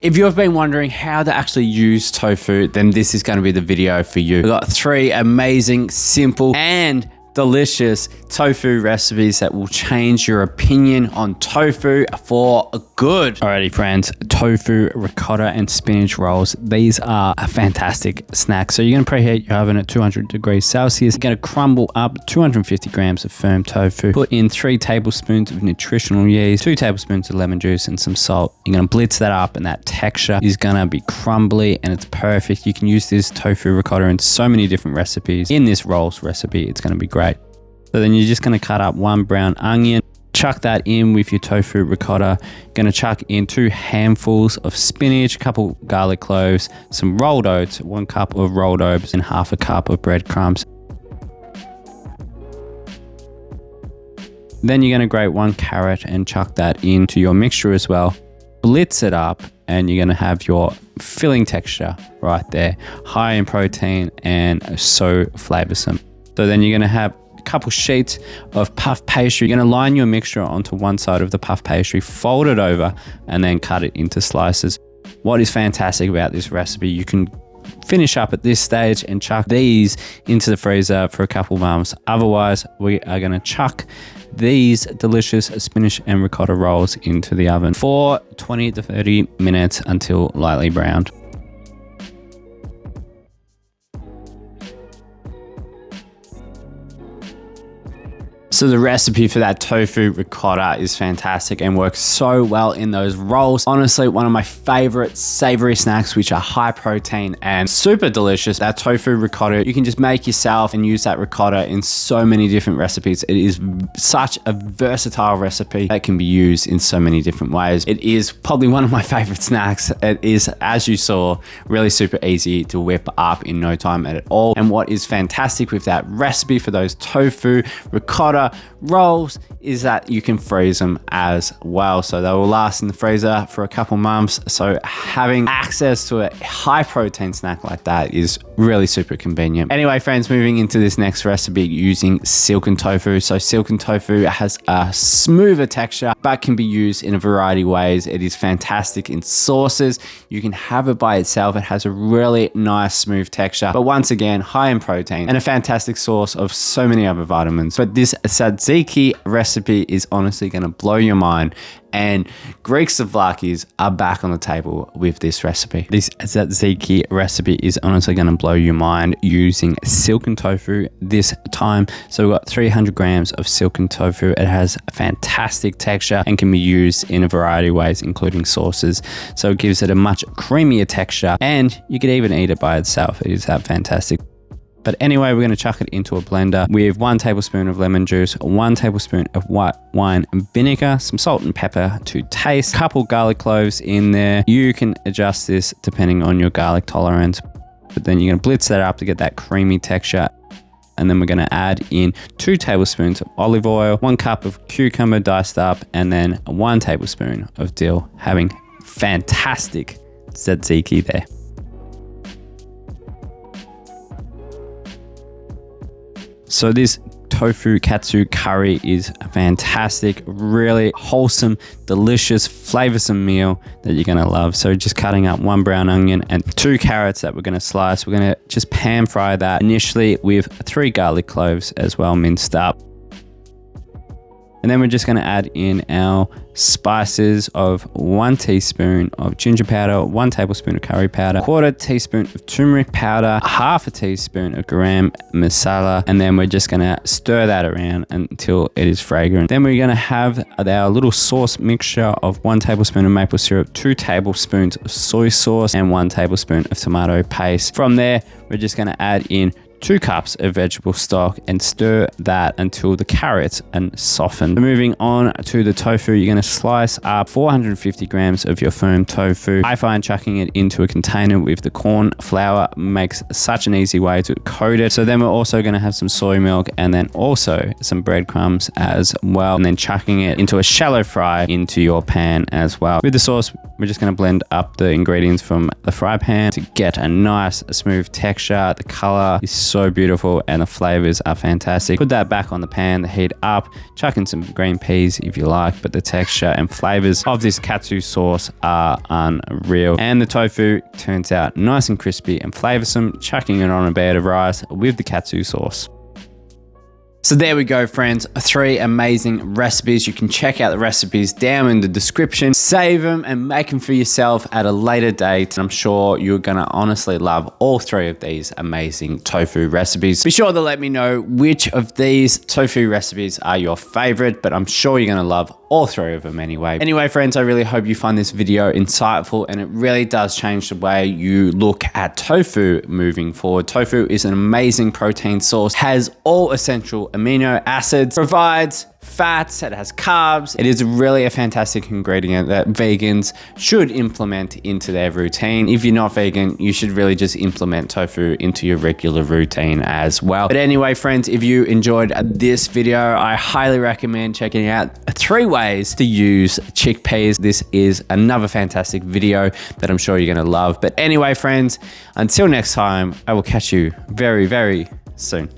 If you've been wondering how to actually use tofu, then this is going to be the video for you. We've got 3 amazing, simple, and delicious tofu recipes that will change your opinion on tofu for good. Alrighty friends, tofu, ricotta, and spinach rolls. These are a fantastic snack. So you're going to preheat your oven at 200 degrees Celsius. You're going to crumble up 250 grams of firm tofu. Put in 3 tablespoons of nutritional yeast, 2 tablespoons of lemon juice, and some salt. You're going to blitz that up, and that texture is going to be crumbly, and it's perfect. You can use this tofu ricotta in so many different recipes. In this rolls recipe, it's going to be great. So then you're just going to cut up 1 brown onion, chuck that in with your tofu ricotta. You're going to chuck in 2 handfuls of spinach, a couple garlic cloves, some rolled oats, 1 cup of rolled oats, and half a cup of breadcrumbs. Then you're going to grate 1 carrot and chuck that into your mixture as well. Blitz it up, and you're going to have your filling texture right there, high in protein and so flavorsome. So then you're going to have couple sheets of puff pastry. You're going to line your mixture onto one side of the puff pastry, fold it over, and then cut it into slices. What is fantastic about this recipe, you can finish up at this stage and chuck these into the freezer for a couple months. Otherwise, we are going to chuck these delicious spinach and ricotta rolls into the oven for 20 to 30 minutes until lightly browned. So the recipe for that tofu ricotta is fantastic and works so well in those rolls. Honestly, one of my favorite savory snacks, which are high protein and super delicious. That tofu ricotta, you can just make yourself and use that ricotta in so many different recipes. It is such a versatile recipe that can be used in so many different ways. It is probably one of my favorite snacks. It is, as you saw, really super easy to whip up in no time at all. And what is fantastic with that recipe for those tofu ricotta rolls is that you can freeze them as well, so they will last in the freezer for a couple months. So having access to a high protein snack like that is really super convenient. Anyway friends, moving into this next recipe using silken tofu. So silken tofu has a smoother texture but can be used in a variety of ways. It is fantastic in sauces. You can have it by itself. It has a really nice smooth texture, but once again high in protein and a fantastic source of so many other vitamins. But this Tzatziki recipe is honestly going to blow your mind, and Greek souvlaki's are back on the table with this recipe. This Tzatziki recipe is honestly going to blow your mind using silken tofu this time. So we've got 300 grams of silken tofu. It has a fantastic texture and can be used in a variety of ways, including sauces. So it gives it a much creamier texture, and you could even eat it by itself. It is that fantastic. But anyway, we're going to chuck it into a blender with 1 tablespoon of lemon juice, 1 tablespoon of white wine vinegar, some salt and pepper to taste, a couple garlic cloves in there. You can adjust this depending on your garlic tolerance. But then you're going to blitz that up to get that creamy texture. And then we're going to add in 2 tablespoons of olive oil, 1 cup of cucumber diced up, and then 1 tablespoon of dill, having fantastic tzatziki there. So this tofu katsu curry is a fantastic, really wholesome, delicious, flavorsome meal that you're going to love. So just cutting up 1 brown onion and 2 carrots that we're going to slice. We're going to just pan fry that initially with 3 garlic cloves as well, minced up. And then we're just going to add in our spices of 1 teaspoon of ginger powder, 1 tablespoon of curry powder, 1/4 teaspoon of turmeric powder, 1/2 teaspoon of garam masala, and then we're just going to stir that around until it is fragrant. Then we're going to have our little sauce mixture of 1 tablespoon of maple syrup, 2 tablespoons of soy sauce, and 1 tablespoon of tomato paste. From there, we're just going to add in 2 cups of vegetable stock and stir that until the carrots are softened. Moving on to the tofu, you're going to slice up 450 grams of your firm tofu. I find chucking it into a container with the corn flour makes such an easy way to coat it. So then we're also going to have some soy milk and then also some breadcrumbs as well. And then chucking it into a shallow fry into your pan as well. With the sauce, we're just going to blend up the ingredients from the fry pan to get a nice smooth texture. The color is so beautiful and the flavors are fantastic. Put that back on the pan, the heat up, chuck in some green peas if you like, but the texture and flavors of this katsu sauce are unreal. And the tofu turns out nice and crispy and flavorsome, chucking it on a bed of rice with the katsu sauce. So there we go, friends. 3 amazing recipes. You can check out the recipes down in the description. Save them and make them for yourself at a later date. And I'm sure you're gonna honestly love all 3 of these amazing tofu recipes. Be sure to let me know which of these tofu recipes are your favorite, but I'm sure you're gonna love all 3 of them anyway. Anyway, friends, I really hope you find this video insightful, and it really does change the way you look at tofu moving forward. Tofu is an amazing protein source, has all essential amino acids, provides fats, it has carbs. It is really a fantastic ingredient that vegans should implement into their routine. If you're not vegan, you should really just implement tofu into your regular routine as well. But anyway, friends, if you enjoyed this video, I highly recommend checking out 3 ways to use chickpeas. This is another fantastic video that I'm sure you're gonna love. But anyway, friends, until next time, I will catch you very, very soon.